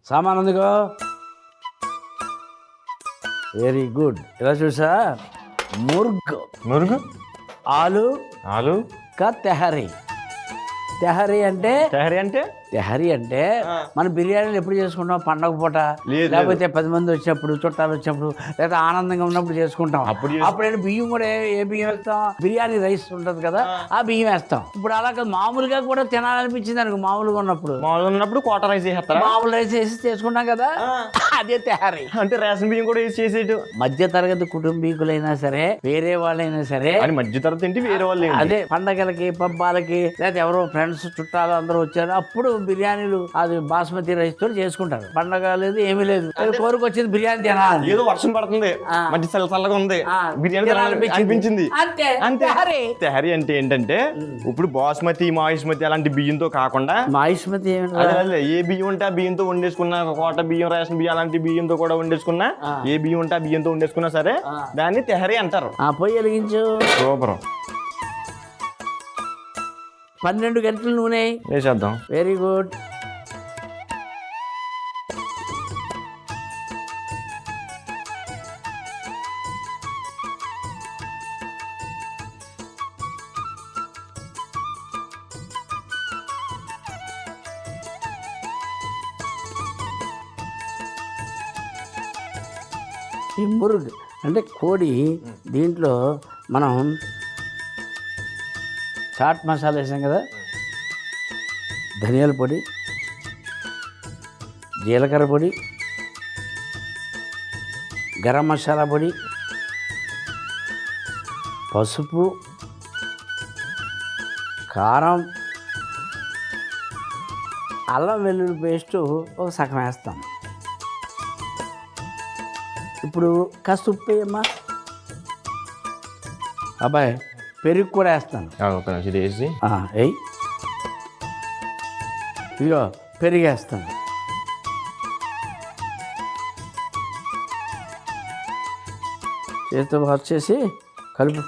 సామాన్ ఉందిగో. Very good. ఇలా చూసా, మురుగు ఆలు ఆలు కా తెహరీ. తెహరీ అంటే మన బిర్యానీలు ఎప్పుడు చేసుకుంటాం? పండగ పూట, లేకపోతే 10 మంది వచ్చినప్పుడు, చుట్టాలు వచ్చినప్పుడు, లేదా ఆనందంగా ఉన్నప్పుడు చేసుకుంటాం. అప్పుడు బియ్యం కూడా ఏ బియ్యం వేస్తాం? బిర్యానీ రైస్ ఉంటుంది కదా, ఆ బియ్యం వేస్తాం. ఇప్పుడు అలాగే మామూలుగా కూడా తినాలనిపించింది అనుకో, మామూలుగా ఉన్నప్పుడు కోట రైస్ వేస్తారా? మామూలు రైస్ వేసి చేసుకుంటాం కదా, అదే తెహరీ. అంటే రేషన్ బియ్యం కూడా వేసి చేసేటు. మధ్య తరగతి కుటుంబీకులైనా సరే, వేరే వాళ్ళైనా సరే, మధ్య తరగతి ఏంటి, వేరే వాళ్ళు అదే పండగలకి, పబ్బాలకి, లేదా ఎవరో ఫ్రెండ్స్ చుట్టాలు అందరూ వచ్చారు, అప్పుడు బిర్యానీలు అది బాస్మతి రైస్ తో చేసుకుంటారు. పండగ లేదు, ఏమీ లేదు, కోరిక వచ్చింది బిర్యానీ తినాలి. ఏదో వర్షం పడుతుంది, మధ్య చల్లగా ఉంది, బిర్యానీ అనిపించింది, అంతే. తెహరీ అంటే ఏంటంటే ఇప్పుడు బాస్మతి, మాయిస్మతి అలాంటి బియ్యంతో కాకుండా, మాయిస్మతి ఏ బియ్యం ఉంటే ఆ బియ్యంతో వండేసుకున్నా, కోట బియ్యం, రేషన్ బియ్యం అలాంటి బియ్యంతో కూడా వండేసుకున్నా, ఏ బియ్యం ఉంటే ఆ బియ్యంతో వండేసుకున్నా సరే దాన్ని తెహరీ అంటారు. పొయ్యి వెలిగించు. సూపర్. 12 గంటల నూనె వేసేద్దాం. Very good. ఈ మురుగు అంటే కోడి, దీంట్లో మనం చాట్ మసాలా వేసాం కదా, ధనియాల పొడి, జీలకర్ర పొడి, గరం మసాలా పొడి, పసుపు, కారం, అల్లం వెల్లుల్లి పేస్టు ఒక సగం వేస్తాం. ఇప్పుడు కాస్త ఉప్పు వేయమ్మా. అబ్బాయి పెరుగు కూడా వేస్తాను. వేయి. ఇదిగో పెరుగు వేస్తాను. చేతితో వచ్చేసి కలుపు.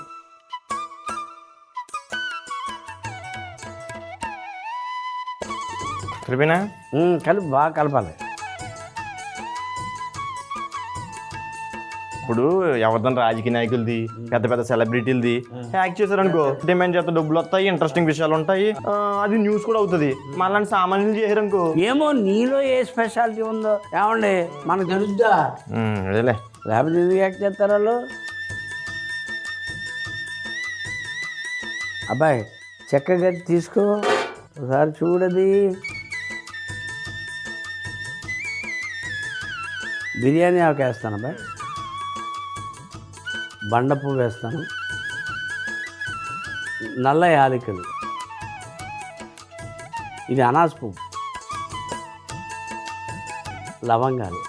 కలిపి బాగా కలపాలి. ఇప్పుడు ఎవరిదైనా రాజకీయ నాయకులది, పెద్ద పెద్ద సెలబ్రిటీలది హ్యాక్ చేశారు అనుకో, డిమాండ్ చేస్తే డబ్బులు వస్తాయి, ఇంట్రెస్టింగ్ విషయాలు ఉంటాయి, అది న్యూస్ కూడా అవుతుంది. మళ్ళీ సామాన్యులు చేశారు అనుకో, ఏమో నీలో ఏ స్పెషాలిటీ ఉందో ఏమండి మనకు తెలుద్దా? అదేలే, లేకపోతే ఎందుకు హ్యాక్ చేస్తారు వాళ్ళు? అబ్బాయి చక్కగా తీసుకో, ఒకసారి చూడది. బిర్యానీ ఆకు వేస్తాను అబ్బాయి, బండ పువ్వు వేస్తాను, నల్ల యాలకులు, ఇది అనాస పువ్వు, లవంగాలు,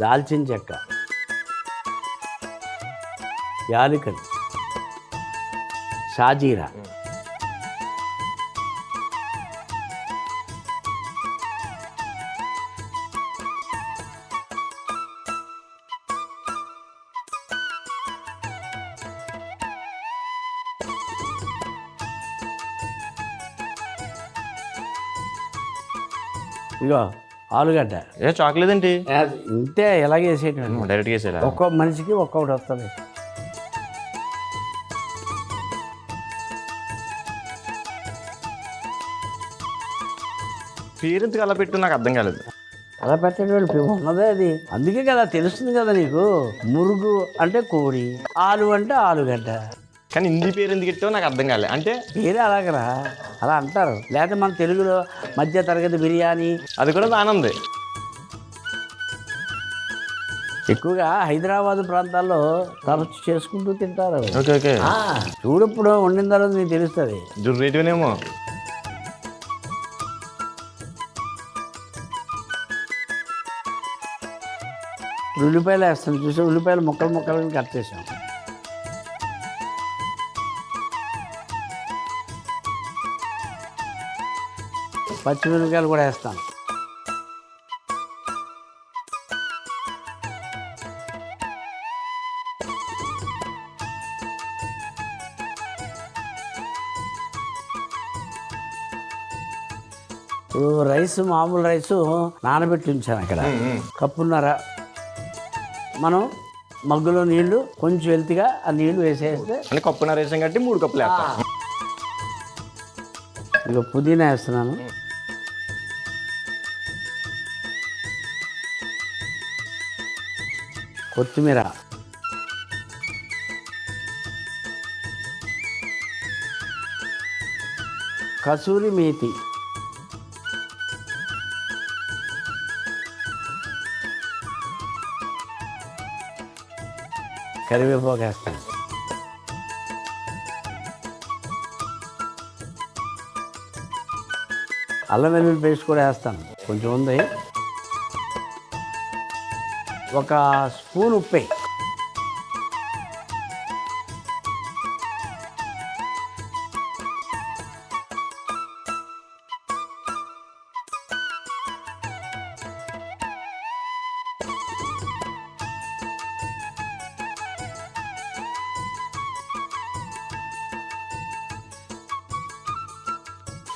దాల్చిన చెక్క, యాలకులు, షాజీరా, ఇగో ఆలుగడ్డ. చాక్లెట్ ఏంటి ఇంతే, ఎలాగే వేసేయటం, డైరెక్ట్ వేసేలా. ఒక్కో మనిషికి ఒక్కొక్కటి వస్తుంది. పేరెందుకు అలా పెట్టు, నాకు అర్థం కాలేదు. అలా పెట్టేవాళ్ళు ఉన్నదే అది, అందుకే కదా తెలుస్తుంది కదా నీకు. మురుగు అంటే కోడి, ఆలు అంటే ఆలుగడ్డ. కానీ హిందీ పేరు ఎందుకు పెట్టావు నాకు అర్థం కాలేదు. అంటే పేరే అలాగరా, అలా అంటారు. లేకపోతే మన తెలుగులో మధ్య తరగతి బిర్యానీ, అది కూడా బాగానే ఉంది. ఎక్కువగా హైదరాబాద్ ప్రాంతాల్లో తరచు చేసుకుంటూ తింటారు. ఓకే. చూడప్పుడు వండిన తర్వాత నీకు తెలుస్తుంది. రేటునేమో. ఉల్లిపాయలు వేస్తాను చూసి, ఉల్లిపాయలు ముక్కలు కట్ చేసాం. పచ్చిమిరపకాయలు కూడా వేస్తాను. ఇప్పుడు రైస్ మామూలు రైసు నానబెట్టి ఉంచాను అక్కడ కప్పున్నర. మనం మగ్గులో నీళ్లు కొంచెం వెల్తిగా ఆ నీళ్లు వేసేస్తే అంటే కప్పున్నర వేసాం కాబట్టి 3 కప్పులు వేస్తాం. ఇక పుదీనా వేస్తున్నాను, కొత్తిమీర, కసూరి మేతి, కరివేపాకు వేస్తాను, అల్లం వెల్లుల్లి పేస్ట్ కూడా వేస్తాను, కొంచెం ఉంది, ఒక స్పూన్ ఉప్పు,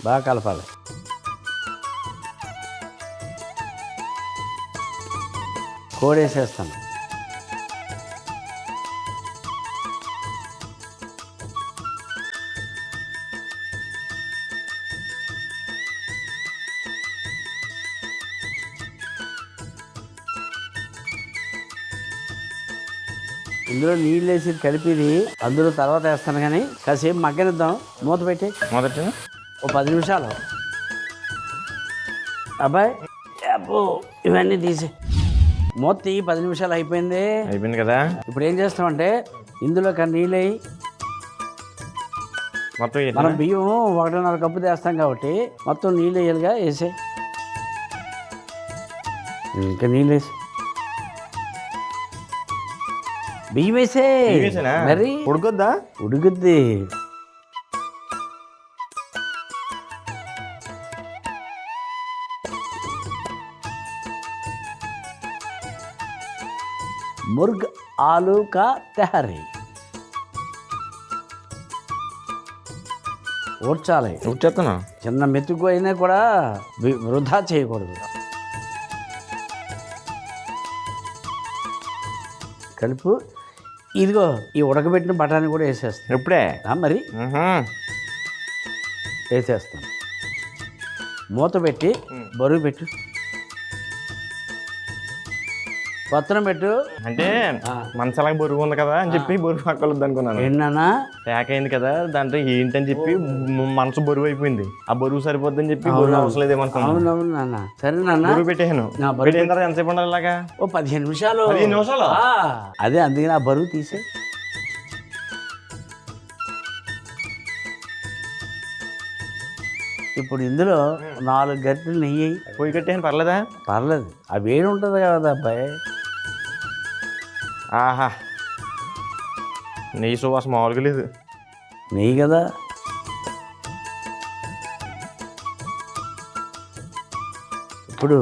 బాగా కలపాలి. కోడేసేస్తాను, ఇందులో నీళ్ళు వేసి కలిపిది అందులో తర్వాత వేస్తాను, కానీ కాసేపు మగ్గనిద్దాం. మూత పెట్టి మొదట ఓ 10 నిమిషాలు. అబ్బాయి అబ్బో ఇవన్నీ తీసి మూత 10 నిమిషాలు అయిపోయింది కదా. ఇప్పుడు ఏం చేస్తామంటే ఇందులో నీళ్ళు వేయి. మొత్తం మనం బియ్యం 1.5 కప్పు వేస్తాం కాబట్టి మొత్తం నీళ్ళు వేయాలిగా, వేసే ఇంకా నీళ్ళు వేసి బియ్యం వేసే మరి ఉడుకొద్దా? ఉడుకుద్ది. ముర్గ్ ఆలు కా తెహరీ ఊడ్చాలి. ఊడ్చేస్తున్నా. చిన్న మెతుకు అయినా కూడా వృధా చేయకూడదు. కలుపు. ఇదిగో ఈ ఉడకబెట్టిన బఠానీ కూడా వేసేస్తాను ఇప్పుడే. మరి వేసేస్తాను. మూత పెట్టి బరువు పెట్టు, పత్రం పెట్టు. అంటే మనసలాగా బరువు ఉంది కదా అని చెప్పి బరువు పక్కలొద్దు అనుకున్నాను. ఏంటన్నా ప్యాక్ అయింది కదా, దాంట్లో ఏంటని చెప్పి మనసు బరువు అయిపోయింది. ఆ బరువు సరిపోద్దని చెప్పి బరువు అవసరం లేదేమనుకున్నాను. అవునవును నాన్న. సరే నాన్న బరువు పెట్టాను. పెట్టిన తర్వాత ఎంతసేపు ఉండాలి ఇలాగా? ఓ 15 నిమిషాలు. 15 నిమిషాలు? అదే అందుకని ఆ బరువు తీసే. ఇప్పుడు ఇందులో 4 గరిటెలు నెయ్యి. పొయ్యి కట్టేను పర్లేదా? పర్లేదు, ఆ వేడి ఉంటుంది కదా అబ్బాయి. ఆహా, నెయ్యి సువాసన మామూలుగా లేదు. నెయ్యి కదా. ఇప్పుడు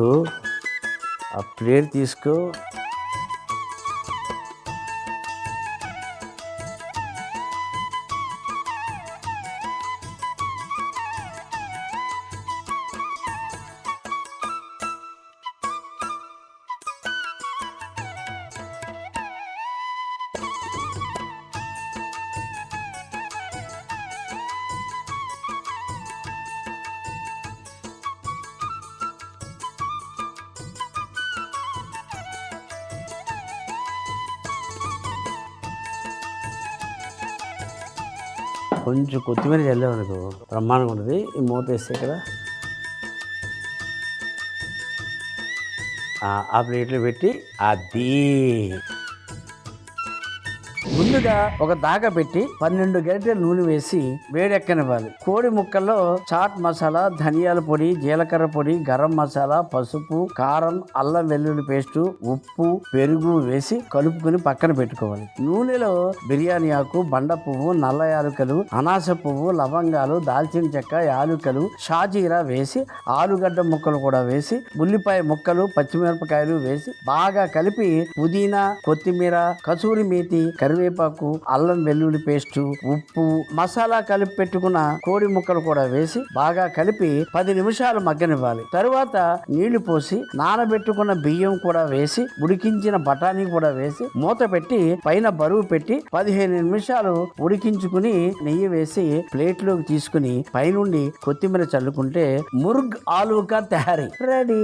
ఆ ప్లేట్ తీసుకో. కొంచెం కొత్తిమీర చల్లేవనుకో బ్రహ్మాండంగా ఉంటుంది. ఈ మూత వేస్తే కదా ఆ ప్లేట్లో పెట్టి అది ముందుగా ఒక దాకా పెట్టి 12 గరిటెల నూనె వేసి వేడెక్కనివ్వాలి. కోడి ముక్కల్లో చాట్ మసాలా, ధనియాల పొడి, జీలకర్ర పొడి, గరం మసాలా, పసుపు, కారం, అల్లం వెల్లుల్లి పేస్టు, ఉప్పు, పెరుగు వేసి కలుపుకొని పక్కన పెట్టుకోవాలి. నూనెలో బిర్యానీ ఆకు, బండ పువ్వు, నల్ల యాలుకలు, అనాస పువ్వు, లవంగాలు, దాల్చిన చెక్క, యాలుకలు, షాజీరా వేసి ఆలుగడ్డ ముక్కలు కూడా వేసి ఉల్లిపాయ ముక్కలు, పచ్చిమిరపకాయలు వేసి బాగా కలిపి పుదీనా, కొత్తిమీర, కసూరి మేతి, కరివేపాకు కరివేపాకు, అల్లం వెల్లుల్లి పేస్టు, ఉప్పు, మసాలా కలిపి పెట్టుకున్న కోడి ముక్కలు కూడా వేసి బాగా కలిపి 10 నిమిషాలు మగ్గనివ్వాలి. తరువాత నీళ్లు పోసి నానబెట్టుకున్న బియ్యం కూడా వేసి ఉడికించిన బఠానీ కూడా వేసి మూత పెట్టి పైన బరువు పెట్టి 15 నిమిషాలు ఉడికించుకుని నెయ్యి వేసి ప్లేట్లోకి తీసుకుని పైనుండి కొత్తిమీర చల్లుకుంటే ముర్గ్ ఆలూ కా తయారీ రెడీ.